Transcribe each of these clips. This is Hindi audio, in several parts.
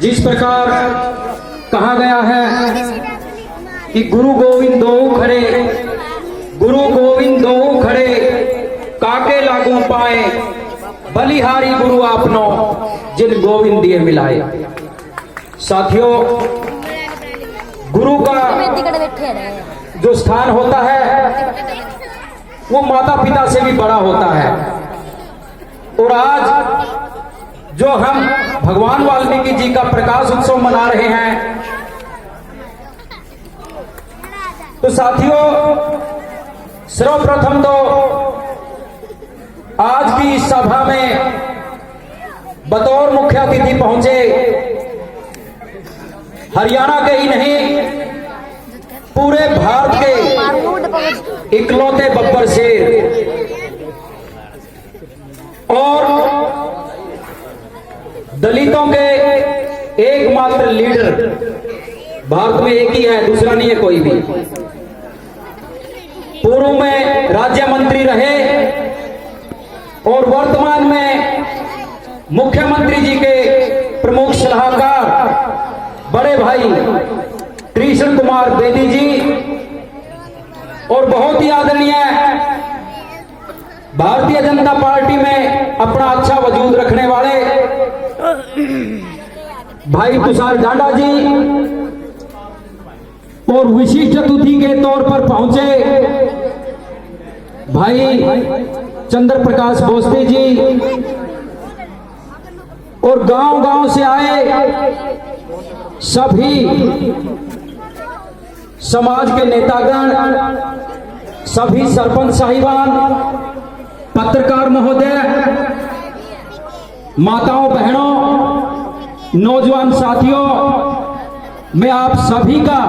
जिस प्रकार कहा गया है कि गुरु गोविंद दो खड़े, गुरु गोविंद दो खड़े, काके लागू पाए, बलिहारी गुरु आपनो जिन गोविंद दिए मिलाए। साथियों, गुरु का जो स्थान होता है वो माता पिता से भी बड़ा होता है। और आज जो हम भगवान वाल्मीकि जी का प्रकाश उत्सव मना रहे हैं, तो साथियों सर्वप्रथम तो आज की इस सभा में बतौर मुख्य अतिथि पहुंचे हरियाणा के ही नहीं पूरे भारत के इकलौते बब्बर शेर और दलितों के एकमात्र लीडर, भारत में एक ही है, दूसरा नहीं है कोई भी। पूर्व में राज्य मंत्री रहे और वर्तमान में मुख्यमंत्री जी के प्रमुख सलाहकार बड़े भाई कृष्ण कुमार बेदी जी और बहुत ही आदरणीय भारतीय जनता पार्टी में अपना अच्छा वजूद रखने वाले भाई तुषार जांडा जी और विशिष्ट अतिथि के तौर पर पहुंचे भाई चंद्र प्रकाश बोस्ते जी और गांव-गांव से आए सभी समाज के नेतागण, सभी सरपंच साहिबान, पत्रकार महोदय, माताओं बहनों, नौजवान साथियों, मैं आप सभी का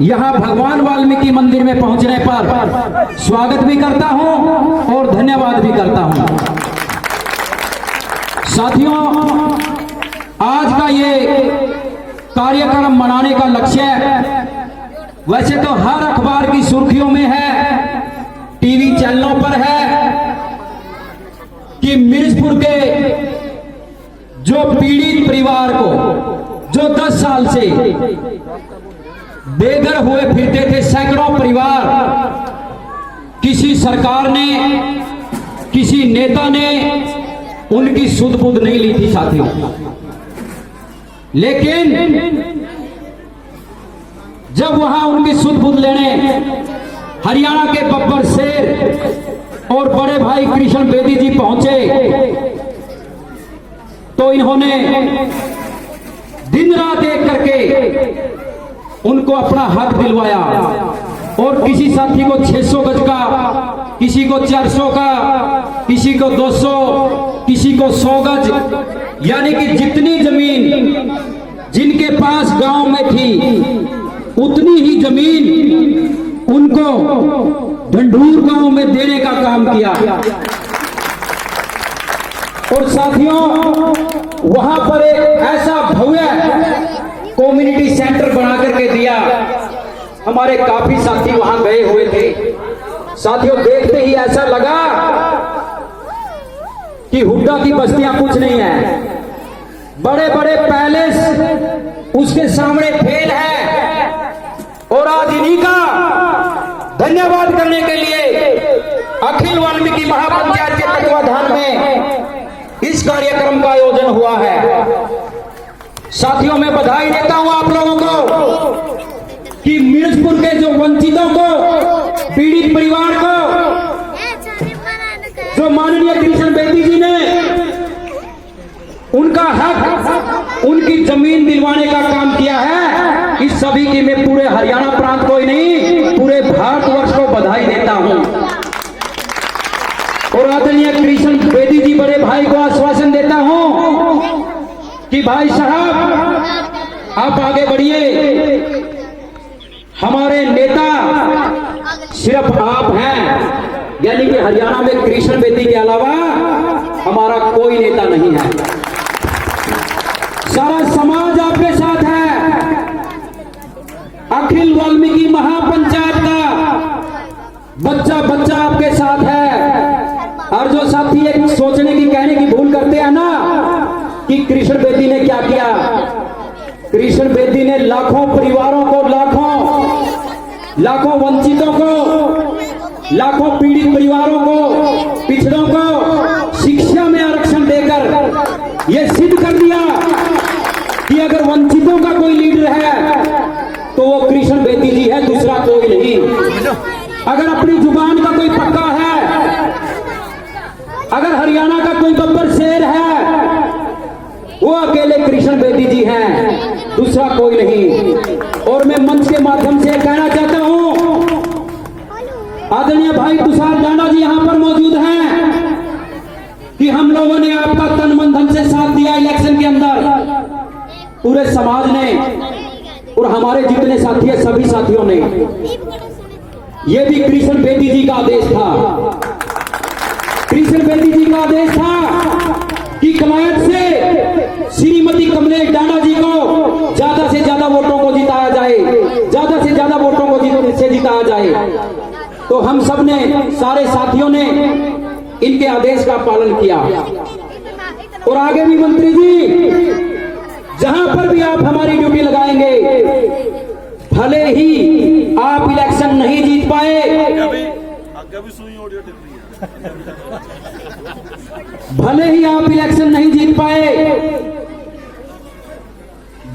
यहां भगवान वाल्मीकि मंदिर में पहुंचने पर स्वागत भी करता हूं और धन्यवाद भी करता हूं। साथियों, आज का ये कार्यक्रम मनाने का लक्ष्य वैसे तो हर अखबार की सुर्खियों में है, टीवी चैनलों पर है कि मिर्जपुर के जो पीड़ित परिवार को जो 10 साल से बेघर हुए फिरते थे सैकड़ों परिवार, किसी सरकार ने, किसी नेता ने उनकी सुध बुध नहीं ली थी साथियों। लेकिन जब वहां उनकी सुध बुध लेने हरियाणा के बब्बर शेर और बड़े भाई कृष्ण बेदी जी पहुंचे, तो इन्होंने दिन रात एक करके उनको अपना हक दिलवाया। और किसी साथी को 600 गज का, किसी को 400 का, किसी को 200, किसी को 100 गज, यानी कि जितनी जमीन जिनके पास गांव में थी उतनी ही जमीन उनको ढंढूर गांव में देने का काम किया। और साथियों, वहां पर एक ऐसा भव्य कम्युनिटी सेंटर बना करके दिया। हमारे काफी साथी वहां गए हुए थे। साथियों, देखते ही ऐसा लगा कि हुड्डा की बस्तियां कुछ नहीं है, बड़े बड़े पैलेस उसके सामने फेल है। और आज इन्हीं का धन्यवाद करने के लिए अखिल वाल्मीकि महापंचायत के तत्वाधान में इस कार्यक्रम का आयोजन हुआ है। साथियों, मैं बधाई देता हूं आप लोगों को कि मिर्जपुर के जो वंचितों को, पीड़ित परिवार को, जो माननीय कृष्ण बेदी जी ने उनका हक, उनकी जमीन दिलवाने का काम किया है, इस सभी की मैं पूरे हरियाणा प्रांत को ही नहीं पूरे भारतवर्ष को बधाई देता हूं। और आदरणीय कृष्ण बेदी जी बड़े भाई को आश्वासन देता हूं कि भाई साहब आप आगे बढ़िए, हमारे नेता सिर्फ आप हैं, यानी कि हरियाणा में कृष्ण बेदी के अलावा हमारा कोई नेता नहीं है। सारा समाज आपके साथ है। अखिल वाल्मीकि महापंचायत का बच्चा बच्चा आपके साथ है। और जो साथी एक सोचने की, कहने की भूल करते हैं ना कि कृष्ण बेदी ने क्या किया? कृष्ण बेदी ने लाखों परिवारों को, लाखों वंचितों को, लाखों पीड़ित परिवारों को, पिछड़ों को शिक्षा में आरक्षण देकर यह सिद्ध कर दिया कि अगर वंचितों का कोई लीडर है तो वो कृष्ण बेदी जी है, दूसरा कोई नहीं। अगर अपनी जुबान का कोई पक्का है, अगर हरियाणा का कोई बब्बर शेर है, वो अकेले कृष्ण बेदी जी हैं, दूसरा कोई नहीं। और मैं मंच के माध्यम से कहना चाहता हूं, आदरणीय भाई तुषार जाना जी यहां पर मौजूद हैं, कि हम लोगों ने आपका तन मन धन से साथ दिया इलेक्शन के अंदर, पूरे समाज ने और हमारे जितने साथी हैं सभी साथियों ने। ये भी कृष्ण बेदी जी का आदेश था, कृष्ण बेदी जी का आदेश था कि कमायत से श्रीमती कमलेश डाना जी को ज्यादा से ज्यादा वोटों को जिताया जाए, ज्यादा से ज्यादा वोटों को जिताया जाए। तो हम सब ने, सारे साथियों ने इनके आदेश का पालन किया। और आगे भी मंत्री जी, जहां पर भी आप हमारी ड्यूटी लगाएंगे, भले ही आप इलेक्शन नहीं जीत पाए, भले ही आप इलेक्शन नहीं जीत पाए,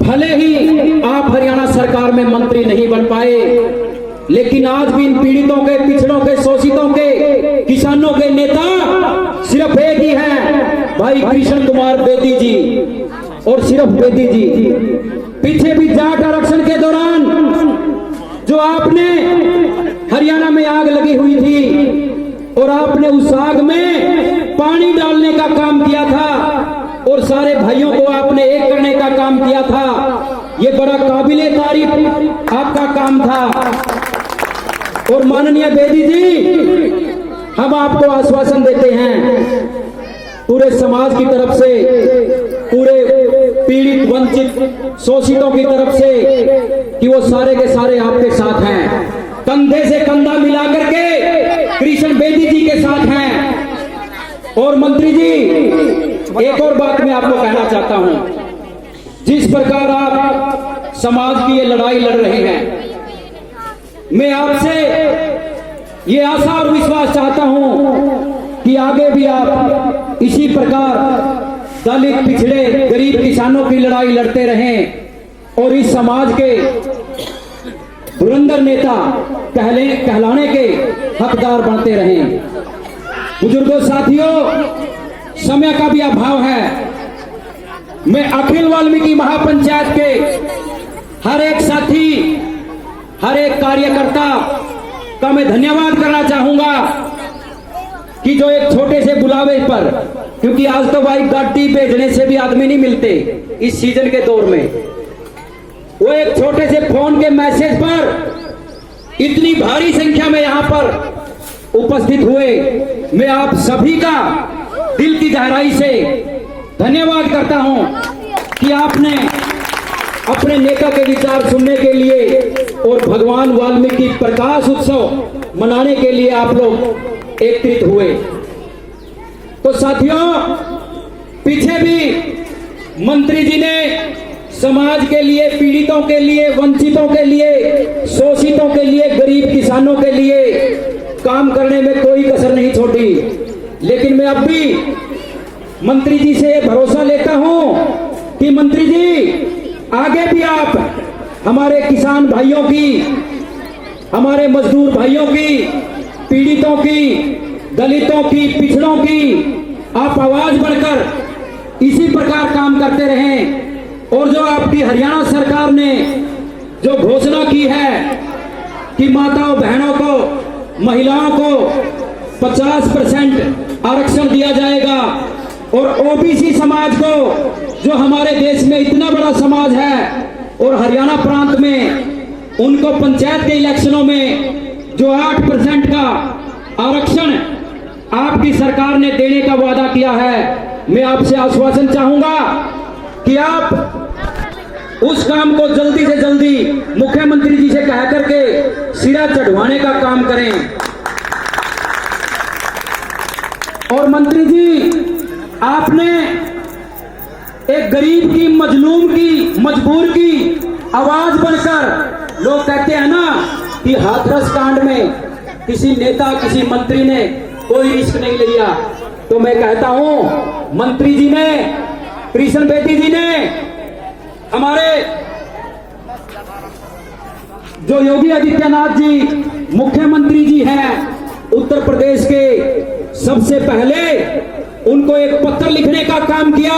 भले ही आप हरियाणा सरकार में मंत्री नहीं बन पाए, लेकिन आज भी इन पीड़ितों के, पिछड़ों के, शोषितों के, किसानों के नेता सिर्फ एक ही हैं, भाई कृष्ण कुमार बेदी जी। और सिर्फ बेदी जी, पीछे भी जाट आरक्षण के दौरान जो आपने हरियाणा में आग लगी हुई थी और आपने उस आग में पानी डालने का काम किया था और सारे भाइयों को आपने एक करने का काम किया था, ये बड़ा काबिले तारीफ आपका काम था। और माननीय बेदी जी, हम आपको आश्वासन देते हैं पूरे समाज की तरफ से, पूरे पीड़ित, वंचित, शोषितों की तरफ से, कि वो सारे के सारे आपके साथ हैं, कंधे से कंधा मिलाकर के कृष्ण बेदी जी के साथ हैं। और मंत्री जी, एक और बात मैं आपको कहना चाहता हूं, जिस प्रकार आप समाज की ये लड़ाई लड़ रहे हैं, मैं आपसे ये आशा और विश्वास चाहता हूं कि आगे भी आप इसी प्रकार दलित, पिछड़े, गरीब किसानों की लड़ाई लड़ते रहें और इस समाज के धुरंधर नेता कहलाने के हकदार बनते रहें। बुजुर्गों, साथियों, समय का भी अभाव है। मैं अखिल वाल्मीकि महापंचायत के हर एक साथी, हर एक कार्यकर्ता का मैं धन्यवाद करना चाहूंगा कि जो एक छोटे से बुलावे पर, क्योंकि आज तो भाई गाड़ी भेजने से भी आदमी नहीं मिलते इस सीजन के दौर में, वो एक छोटे से फोन के मैसेज पर इतनी भारी संख्या में यहां पर उपस्थित हुए, मैं आप सभी का दिल की गहराई से धन्यवाद करता हूं कि आपने अपने नेता के विचार सुनने के लिए और भगवान वाल्मीकि प्रकाश उत्सव मनाने के लिए आप लोग एकत्रित हुए। तो साथियों, पीछे भी मंत्री जी ने समाज के लिए, पीड़ितों के लिए, वंचितों के लिए, शोषितों के लिए, गरीब किसानों के लिए काम करने में कोई कसर नहीं छोड़ी। लेकिन मैं अब भी मंत्री जी से भरोसा लेता हूं कि मंत्री जी, आगे भी आप हमारे किसान भाइयों की, हमारे मजदूर भाइयों की, पीड़ितों की, दलितों की, पिछड़ों की आप आवाज बढ़कर इसी प्रकार काम करते रहें। और जो आपकी हरियाणा सरकार ने जो घोषणा की है कि माताओं, बहनों को, महिलाओं को 50% आरक्षण दिया जाएगा और ओबीसी समाज को, जो हमारे देश में इतना बड़ा समाज है और हरियाणा प्रांत में, उनको पंचायत के इलेक्शनों में जो 8% का आरक्षण आपकी सरकार ने देने का वादा किया है, मैं आपसे आश्वासन चाहूंगा कि आप उस काम को जल्दी से जल्दी मुख्यमंत्री जी से कह करके सिरा चढ़वाने का काम करें। और मंत्री जी, आपने एक गरीब की, मजलूम की, मजबूर की आवाज बनकर, लोग कहते हैं ना कि हाथरस कांड में किसी नेता, किसी मंत्री ने कोई रिस्क नहीं लिया, तो मैं कहता हूं मंत्री जी ने, कृष्ण बेदी जी ने, हमारे जो योगी आदित्यनाथ जी मुख्यमंत्री जी हैं उत्तर प्रदेश के, सबसे पहले उनको एक पत्र लिखने का काम किया